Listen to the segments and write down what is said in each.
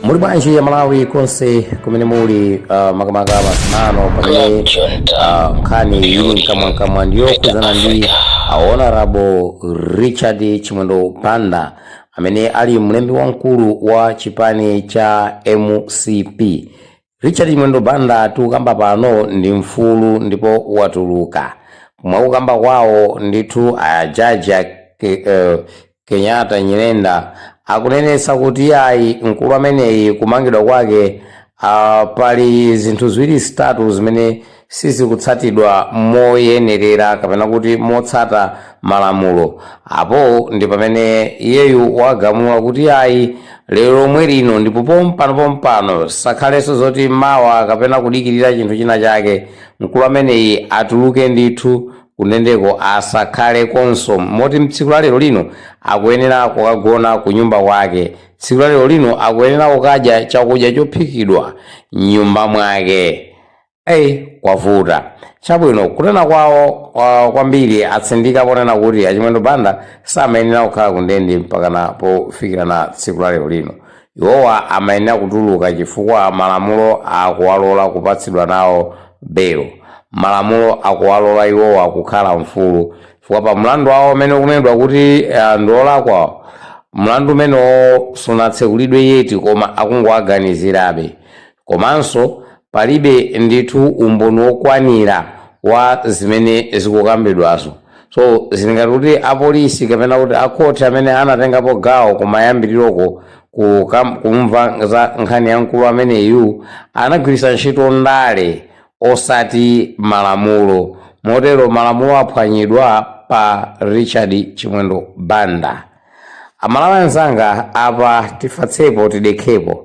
Muri bwanji ya Malawi konse kumene muli makamaka masano pamene nkhani ili nkamwankamwa ndiyo kuzana ndi Honorable Richard Chimwendo Banda amene ali mlembi wamkulu wa chipani cha MCP. Richard Chimwendo Banda tukamba pano ndi mfulu ndipo watuluka mwakukamba kwawo ndithu ajaji Kenyatta Nyirenda akunenesa kuti ayi mkulu ameneyi kumangidwa kwake pali zinthu ziwiri zitatu zimene sizikutsatidwa moyenerera kapena kuti motsata malamulo. Apo ndi pamene iyeyu wagamula kuti ayi lero lomwe lino ndipo pompano sakhalenso zoti mawa kapena kudikirira chinthu china chake mkulu ameneyi atuluke ndithu kunendeko asakhale konso moti mtsiku la lero lino akuyenera kukagona ku nyumba kwake, tsiku la lero lino akuyenera kukadya chakudya chophikidwa nyumba mwake. Kwavuta chabwino kunena kwawo kwambiri atsindika ponena kuti Chimwendo Banda samayenera kukhala kundende mpakana pofikira na tsiku la lero lino. Iwowa amayenera kutuluka chifukwa malamulo akuwalola kupatsidwa nawo belo, malamulo akuwalola iwowa kukhala mfulu chifukwa pa mlandu wawo umene ukunenedwa kuti ndiolakwa mlandu umenewo sunatsekulidwe yeti koma akungowaganizirabe, komanso palibe ndithu umboni wokwanira wa zimene zikukambidwazo. So zingati kuti apolisi kapena kuti akhoti amene anatengapo gawo kumayambiriroko kumva za nkhani ya mkulu ameneyu anagwiritsa ntchito ndale osati malamulo, motero malamulo aphwanyidwa pa Richard Chimwendo Banda. Amalawi anzanga apa tifatsepo tidekhepo.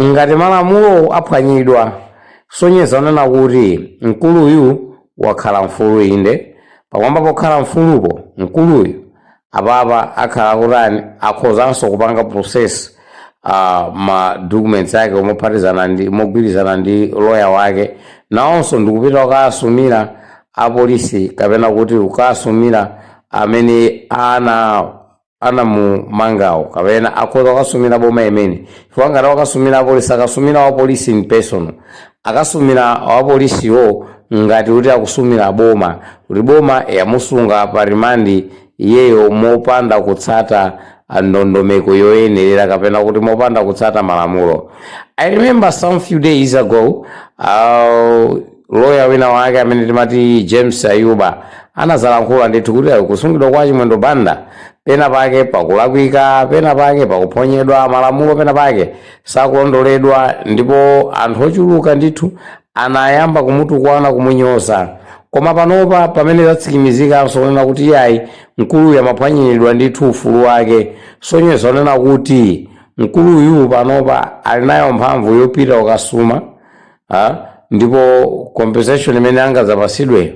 Ngati malamulo aphwanyidwa sonyeza onena kuti mkuluyu wakhala mfulu inde, pamwamba pokhala mfulupo mkuluyu apapa akhala kutani akhozanso kupanga process ma documents yake mogwirizana ndi lawyer wake, nawonso ndikupita ukasumira apolisi kapena kuti ukasumira amene anamumangawo kapena akhoza ukasumira boma imene. Chifukwa ngati wakasumira apolisi akasumira wapolisi in person, akasumira wapolisiwo ngati kuti akusumira boma kuti boma yamusunga pa rimandi iyeyo mopanda kutsata ndondomeko yoyenerera kapena kuti mopanda kutsata malamulo. I remember some few days ago lawyer wina wake amene timati James Ayuba anazalankhula ndithu kuti kusungidwa kwa Chimwendo Banda pena pake pakulakwika, pena pake pakuphwanyedwa malamulo, pena pake sakulondoledwa, ndipo anthu ochuluka ndithu anayamba kumutukwana kumunyoza. Koma panopa pamene zatsikimizikanso kunena kuti iyayi mkuluyu amaphwanyidwa ndithu ufulu wake, sonyeza onena kuti mkuluyu panopa ali nayo mphamvu yopita ukasuma ndipo compensation imene angazapatsidwe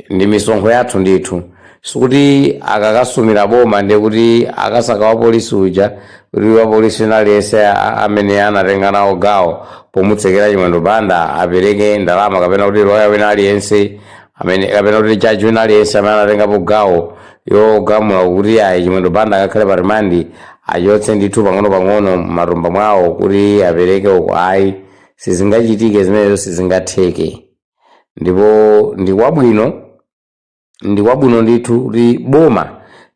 ndi misonkho yathu ndithu, sikuti akakasumira boma ndi kuti akasaka wapolisi uja kuti wapolisi aliyense amene anatenga nawo gawo pomutsekera Chimwendo Banda apereke ndalama, kapena kuti lawyer wina aliyense amene kapena kuti judge wina aliyense amene anatengapo gawo yogamula kuti ayi Chimwendo Banda akakhale pa rimandi achotse ndithu pang'ono matumba mwawo kuti apereke uko. Ayi sizingachitike zimenezo, sizingatheke. Ndipo ndi kwabwino ndithu kuti boma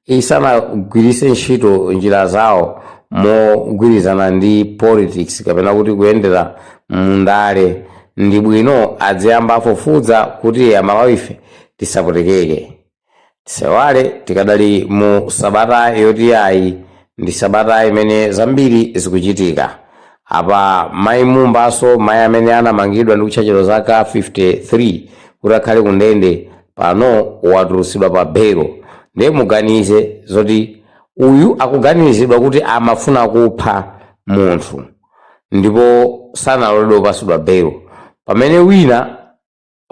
isanagwiritse ntchito njira zawo mogwirizana ndi politics kapena kuti kuyendera mundale, ndi bwino adziyamba afufuza kuti amalawife tisapotekeke, tisewale tikadali mu sabata yoti ayi ndi sabata imene zambiri zikuchitika. Apa mayi mumbaso mayi amene anamangidwa ndi kutchachero zaka 53 kuti akhale kundende pano watulusidwa pa belo. Ndiye muganize zoti uyu akuganizidwa kuti amafuna kupha munthu ndipo sanaloledwa kupatsidwa belo, pamene wina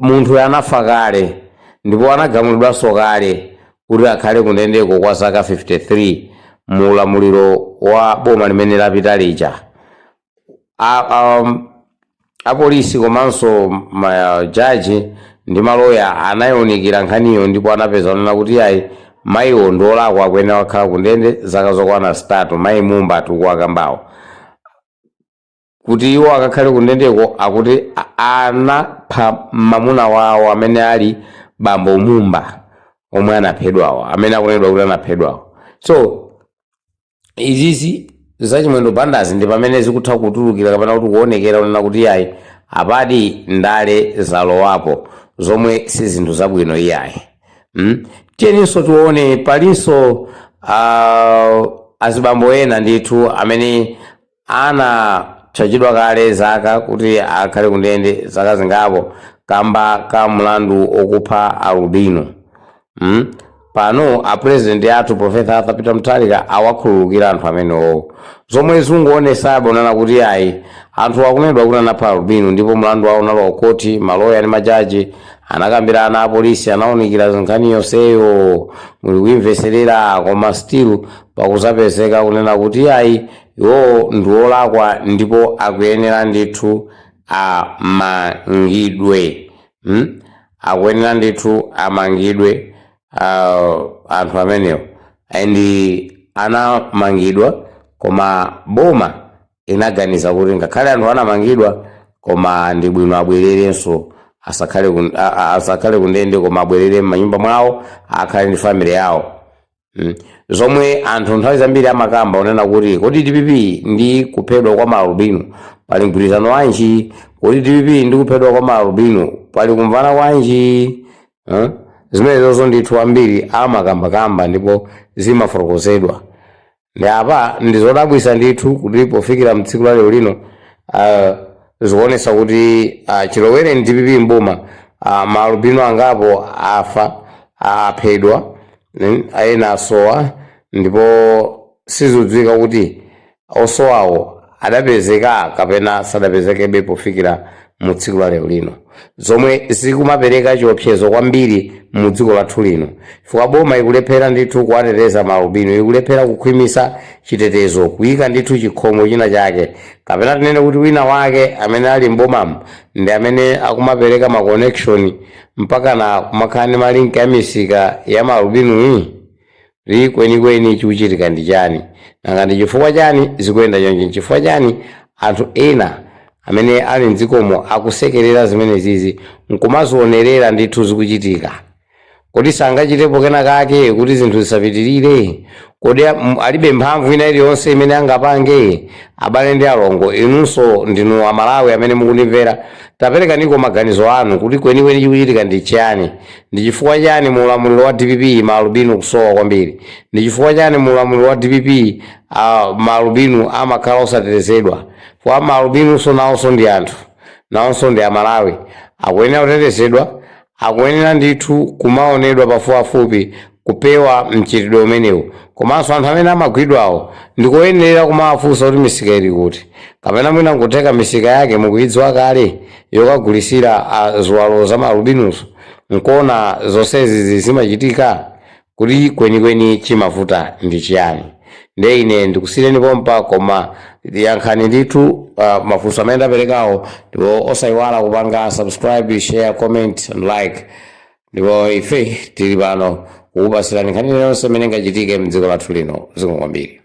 munthu anafa kale ndipo anagamulidwanso kale kuti akhale kundendeko kwa zaka 53 mu ulamuliro wa boma limene lapita lija. Apolisi komanso majaji ndi maloya anayiunikira nkhaniyo ndipo anapeza onena kuti ayi mayiwo ndiolakwa akuyenera wakhala ku ndende zaka zokwana 3 mayi Mumba tikuwakambawo kuti iwo akakhale ku ndendeko akuti anapha mamuna wawo amene ali bambo Mumba omwe anaphedwawo amene akunenedwa kuti anaphedwawo. So izizi zachimwendo bandazi ndi pamene zikutha kutulukira kapena kuti kuonekera kunena kuti yayi apati ndale zalowapo zomwe si zinthu zabwino iyayi. Tiyeninso tione palinso azibambo ena ndithu amene anachachidwa kale zaka kuti akhale ku ndende zaka zingapo kamba ka mlandu okupha albino. Pano apresident athu Professor Arthur Peter Mutharika awakhululukira anthu amenewo zomwe zikuonetsa bonana kuti ayi anthu akunenedwa kuti anapha albino ndipo mlandu wawo unalowa koti maloya ndi majaji anakambirana apolisi anaonikira nkhani yonseyo muli kuimveserera koma still pakuzapezeka kunena kuti ayi iwo ndiolakwa ndipo akuyenera ndithu amangidwe. Akuyenera ndithu amangidwe anthu amenewo and anamangidwa koma boma inaganiza kuti ngakhale anthu anamangidwa koma ndi bwino abwererenso asakhale ku ndende koma abwerere m'manyumba mwawo akhale ndi family yawo. Zomwe anthu nthawi zambiri amakamba unena kuti kodi DPP ndi kuphedwa kwa maalubino pali mgwirizano wanji, kodi DPP ndi kuphedwa kwa maalubino pali kumvana wanji. Zimenezo ndithu ambiri amakambakamba ndipo zimafotokozedwa. Ndi apa ndizodabwisa ndithu kuti pofikira mtsiku la lero lino zikuonesa kuti Chilowere ndi DPP mboma maalubino angapo afa aphedwa ena asowa ndipo sizidziwika kuti osowawo adapezeka kapena sadapezekebe pofikira mu tsiku la lero lino, zomwe zikumapereka chiopsezo kwambiri mu dziko lathu lino chifukwa boma ikulephera ndithu kuwateteza maalubino, ikulephera kukhwimisa chitetezo, kuyika ndithu chikhomo china chake kapena tinene kuti wina wake amene ali mbomamu ndi amene akumapereka ma connection mpaka na kumakhani malinki ya misika ya maalubino iyi kwenikweni chikuchitika ndi chani nanga ndi chifukwa chani zikuyenda chonchi, chifukwa chani anthu ena amene ali mdzikomo akusekerera zimene zizi nkumazionerera ndithu zikuchitika. Kodi sangachitepo kena kake kuti zinthu zisapitirire? Kodi alibe mphamvu ina iliyonse imene angapange? Abale ndi alongo, inunso ndinu Amalawi amene mukundimvera, taperekaniko maganizo anu kuti kwenikweni chikuchitika ndi chani, ndi chifukwa chani mu ulamuliro wa DPP maalubino kusowa kwambiri, ndi chifukwa chani mu ulamuliro wa DPP maalubino amakhala osatetezedwa. Kwa maalubinonso nawonso ndi anthu, nawonso ndi Amalawi, akuyenera kutetezedwa, akuyenera ndithu kumaonedwa pafupifupi kupewa mchitidwe umenewu. Komanso anthu amene amagwidwawo ndikoyenera kumawafunsa kuti misika ili kuti, kapena mwina nkuteka misika yake mukuidziwa kale yokagulisira ziwalo za maalubinonso, nkuona zonsezi zimachitika kuti kwenikweni chimavuta ndi chiyani. Ndi ine ndikusiyireni pompa koma yankhani ndithu mafunso amene ndaperekawo ndipo osayiwala kupanga subscribe, share, comment and like. Ndipo ife tili pano kukupasirani nkhani yonse imene ingachitike mdziko lathu lino. Zikomo kwambiri.